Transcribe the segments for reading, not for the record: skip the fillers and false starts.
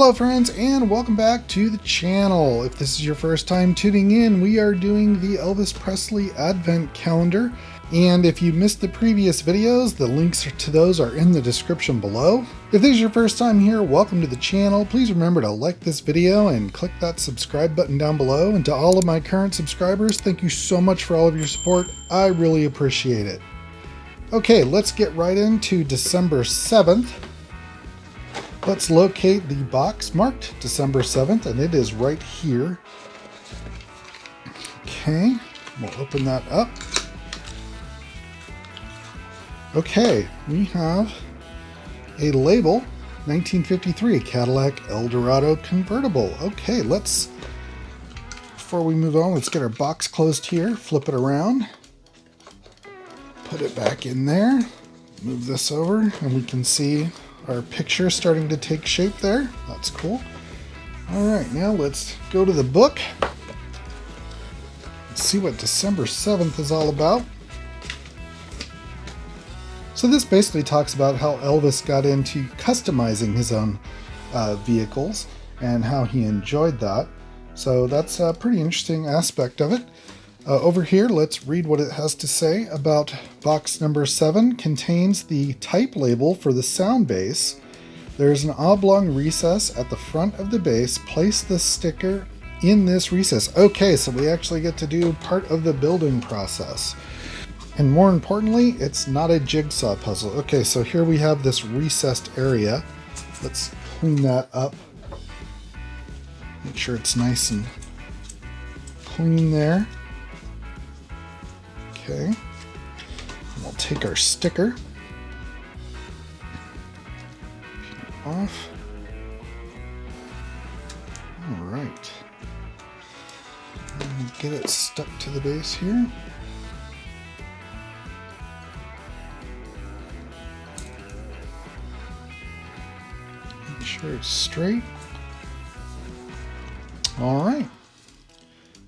Hello friends, and welcome back to the channel. If this is your first time tuning in, we are doing the Elvis Presley Advent calendar. And if you missed the previous videos, the links to those are in the description below. If this is your first time here, welcome to the channel. Please remember to like this video and click that subscribe button down below. And to all of my current subscribers, thank you so much for all of your support. I really appreciate it. Okay, let's get right into December 7th. Let's locate the box marked December 7th, and it is right here. Okay, we'll open that up. Okay, we have a label, 1953 Cadillac Eldorado convertible. Okay, before we move on, let's get our box closed here, flip it around, put it back in there, move this over, and we can see our picture starting to take shape there. That's cool. All right, now let's go to the book. Let's see what December 7th is all about. So this basically talks about how Elvis got into customizing his own vehicles and how he enjoyed that. So that's a pretty interesting aspect of it. Over here, let's read what it has to say about box number 7. Contains the type label for the sound base. There's an oblong recess at the front of the base. Place the sticker in this recess. Okay, so we actually get to do part of the building process. And more importantly, it's not a jigsaw puzzle. Okay, so here we have this recessed area. Let's clean that up. Make sure it's nice and clean there. Okay, and we'll take our sticker, peel it off. All right, and get it stuck to the base here. Make sure it's straight. All right,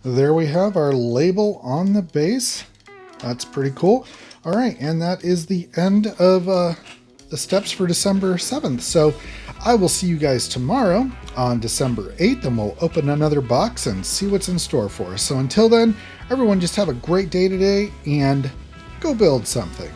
there we have our label on the base. That's pretty cool. All right, and that is the end of the steps for December 7th. So I will see you guys tomorrow on December 8th, and we'll open another box and see what's in store for us. So until then, everyone just have a great day today and go build something.